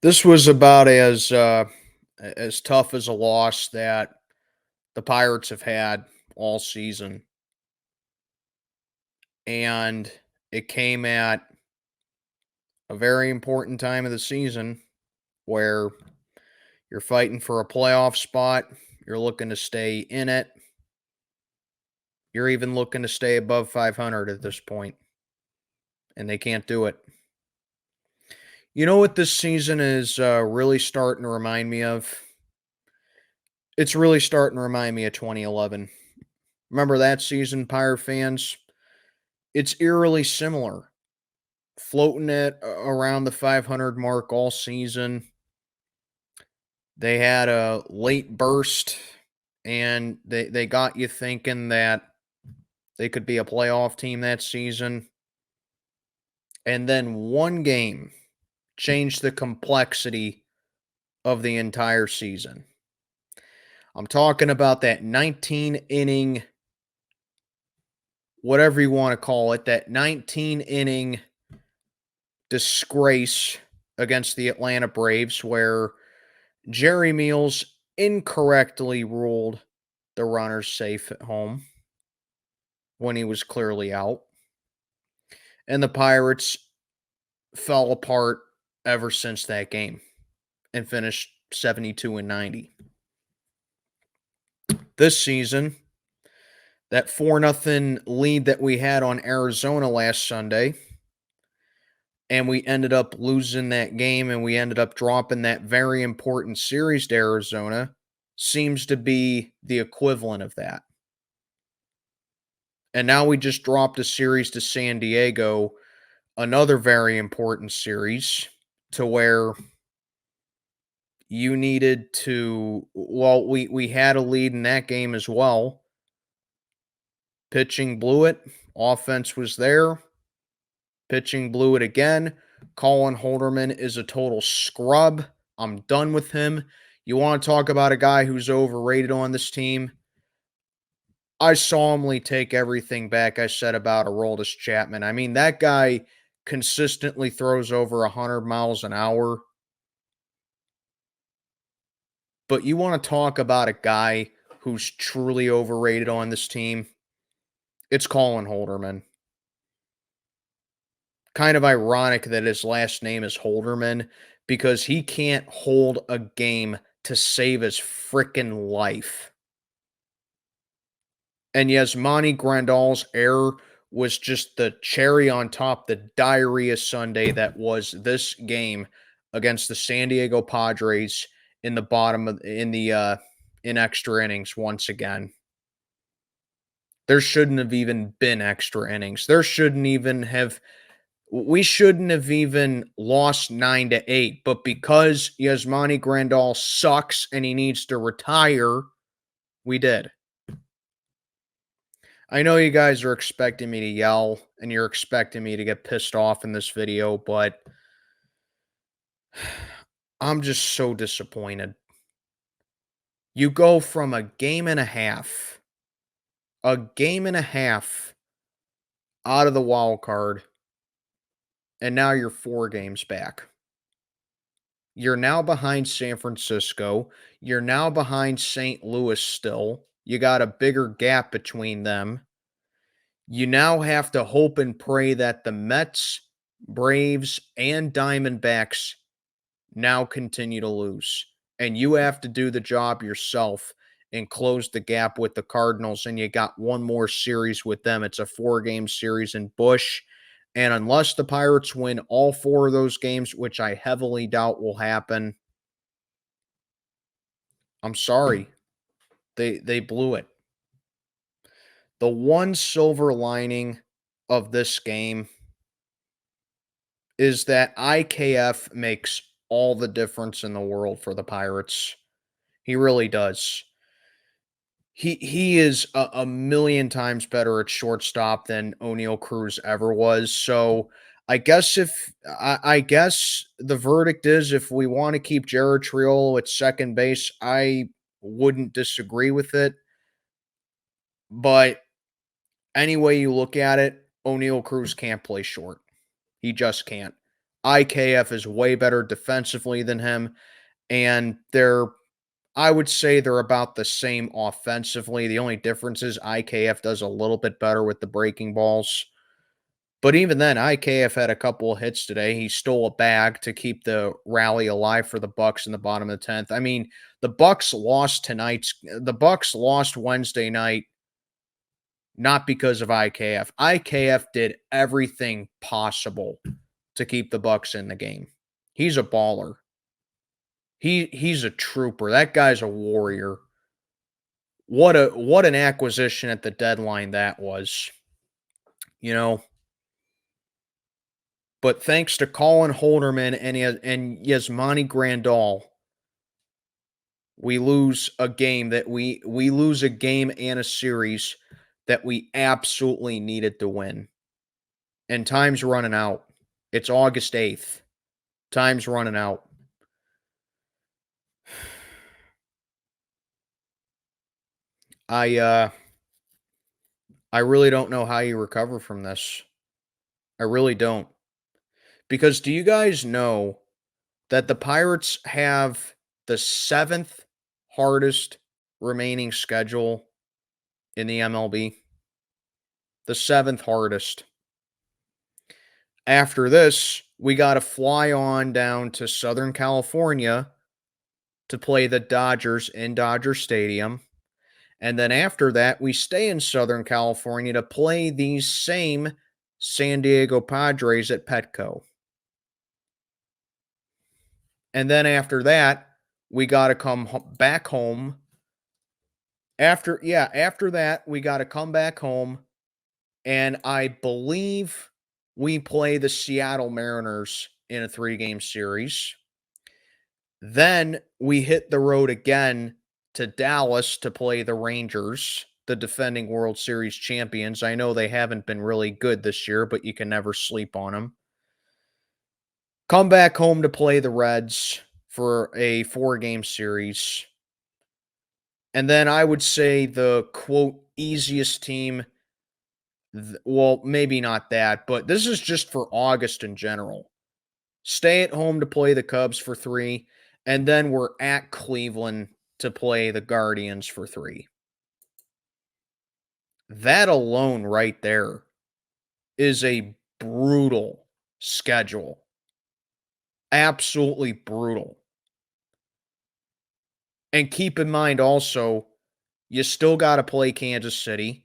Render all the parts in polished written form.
This was about as tough as a loss that the Pirates have had all season, and it came at a very important time of the season where you're fighting for a playoff spot, you're looking to stay in it, you're even looking to stay above 500 at this point, and they can't do it. You know what this season is really starting to remind me of? It's really starting to remind me of 2011. Remember that season, Pirate fans? It's eerily similar. Floating at around the 500 mark all season. They had a late burst and they got you thinking that they could be a playoff team that season. And then one game changed the complexity of the entire season. I'm talking about that 19 inning, whatever you want to call it, that 19 inning disgrace against the Atlanta Braves where Jerry Meals incorrectly ruled the runners safe at home when he was clearly out. And the Pirates fell apart ever since that game and finished 72 and 90. This season, that 4-0 lead that we had on Arizona last Sunday, and we ended up losing that game and we ended up dropping that very important series to Arizona, seems to be the equivalent of that. And now we just dropped a series to San Diego, another very important series to where you needed to, well, we had a lead in that game as well. Pitching blew it, offense was there. Pitching blew it again. Colin Holderman is a total scrub. I'm done with him. You want to talk about a guy who's overrated on this team? I solemnly take everything back I said about Aroldis Chapman. I mean, that guy consistently throws over 100 miles an hour. But you want to talk about a guy who's truly overrated on this team? It's Colin Holderman. Kind of ironic that his last name is Holderman because he can't hold a game to save his freaking life. And Yasmani Grandal's error was just the cherry on top, the diarrhea Sunday that was this game against the San Diego Padres in the bottom of in extra innings once again. There shouldn't have even been extra innings. We shouldn't have even lost 9-8, but because Yasmani Grandal sucks and he needs to retire, we did. I know you guys are expecting me to yell and you're expecting me to get pissed off in this video, but I'm just so disappointed. You go from a game and a half out of the wild card, and now you're 4 games back. You're now behind San Francisco. You're now behind St. Louis still. You got a bigger gap between them. You now have to hope and pray that the Mets, Braves, and Diamondbacks now continue to lose. And you have to do the job yourself and close the gap with the Cardinals. And you got one more series with them. It's a 4-game series in Busch. And unless the Pirates win all 4 of those games, which I heavily doubt will happen, I'm sorry. They blew it. The one silver lining of this game is that IKF makes all the difference in the world for the Pirates. He really does. He is a million times better at shortstop than O'Neal Cruz ever was. So I guess the verdict is if we want to keep Jared Triolo at second base, I wouldn't disagree with it. But any way you look at it, O'Neal Cruz can't play short. He just can't. IKF is way better defensively than him, and I would say they're about the same offensively. The only difference is IKF does a little bit better with the breaking balls. But even then, IKF had a couple of hits today. He stole a bag to keep the rally alive for the Bucks in the bottom of the 10th. I mean, the Bucks lost Wednesday night not because of IKF. IKF did everything possible to keep the Bucks in the game. He's a baller. He's a trooper. That guy's a warrior. What an acquisition at the deadline that was. You know, but thanks to Colin Holderman and Yasmani Grandal, we lose a game and a series that we absolutely needed to win. And time's running out. It's August 8th. Time's running out. I I really don't know how you recover from this. I really don't. Because do you guys know that the Pirates have the 7th hardest remaining schedule in the MLB? The 7th hardest. After this, we got to fly on down to Southern California to play the Dodgers in Dodger Stadium. And then after that, we stay in Southern California to play these same San Diego Padres at Petco. And then after that, we got to come back home. After that, we got to come back home. And I believe we play the Seattle Mariners in a 3-game series. Then we hit the road again to Dallas to play the Rangers, the defending World Series champions. I know they haven't been really good this year, but you can never sleep on them. Come back home to play the Reds for a 4-game series. And then I would say the, quote, easiest team, well, maybe not that, but this is just for August in general. Stay at home to play the Cubs for 3, and then we're at Cleveland to play the Guardians for 3. That alone right there is a brutal schedule. Absolutely brutal. And keep in mind also, you still got to play Kansas City.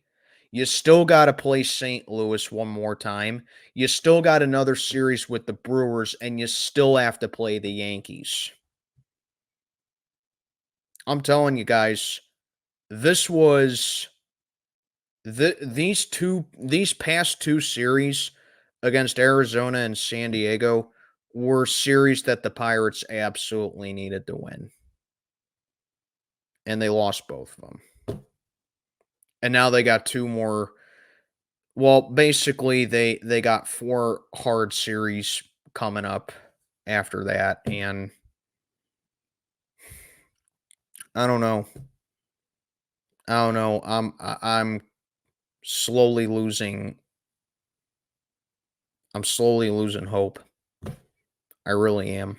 You still got to play St. Louis one more time. You still got another series with the Brewers, and you still have to play the Yankees. I'm telling you guys, this was these past 2 series against Arizona and San Diego were series that the Pirates absolutely needed to win. And they lost both of them. And now they got 2 more. Well, basically they got 4 hard series coming up after that, and I don't know. I don't know. I'm slowly losing I'm slowly losing hope. I really am.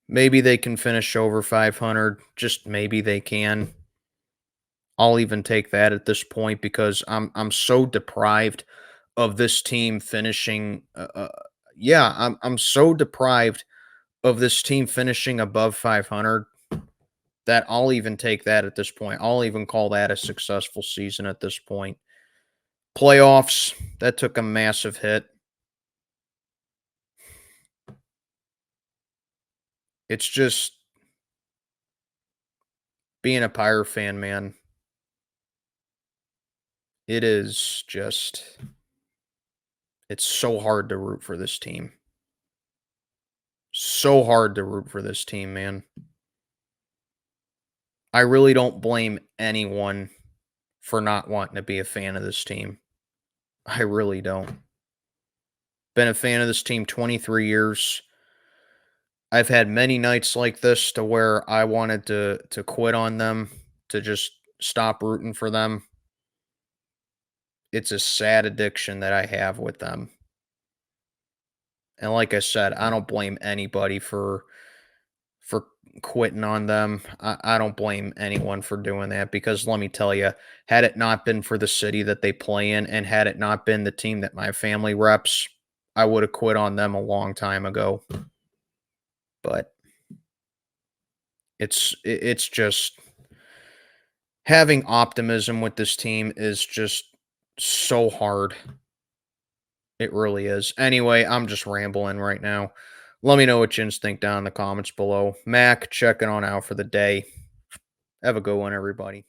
Maybe they can finish over 500. Just maybe they can. I'll even take that at this point because I'm so deprived of this team finishing. Yeah, I'm so deprived of this team finishing above 500 that I'll even take that at this point. I'll even call that a successful season at this point. Playoffs, that took a massive hit. It's just being a Pyre fan, man. It is just, it's so hard to root for this team. So hard to root for this team, man. I really don't blame anyone for not wanting to be a fan of this team. I really don't. Been a fan of this team 23 years. I've had many nights like this to where I wanted to, quit on them, to just stop rooting for them. It's a sad addiction that I have with them. And like I said, I don't blame anybody for quitting on them. I don't blame anyone for doing that because let me tell you, had it not been for the city that they play in and had it not been the team that my family reps, I would have quit on them a long time ago. But it's just having optimism with this team is just so hard. It really is. Anyway, I'm just rambling right now. Let me know what you think down in the comments below. Mac checking on out for the day. Have a good one, everybody.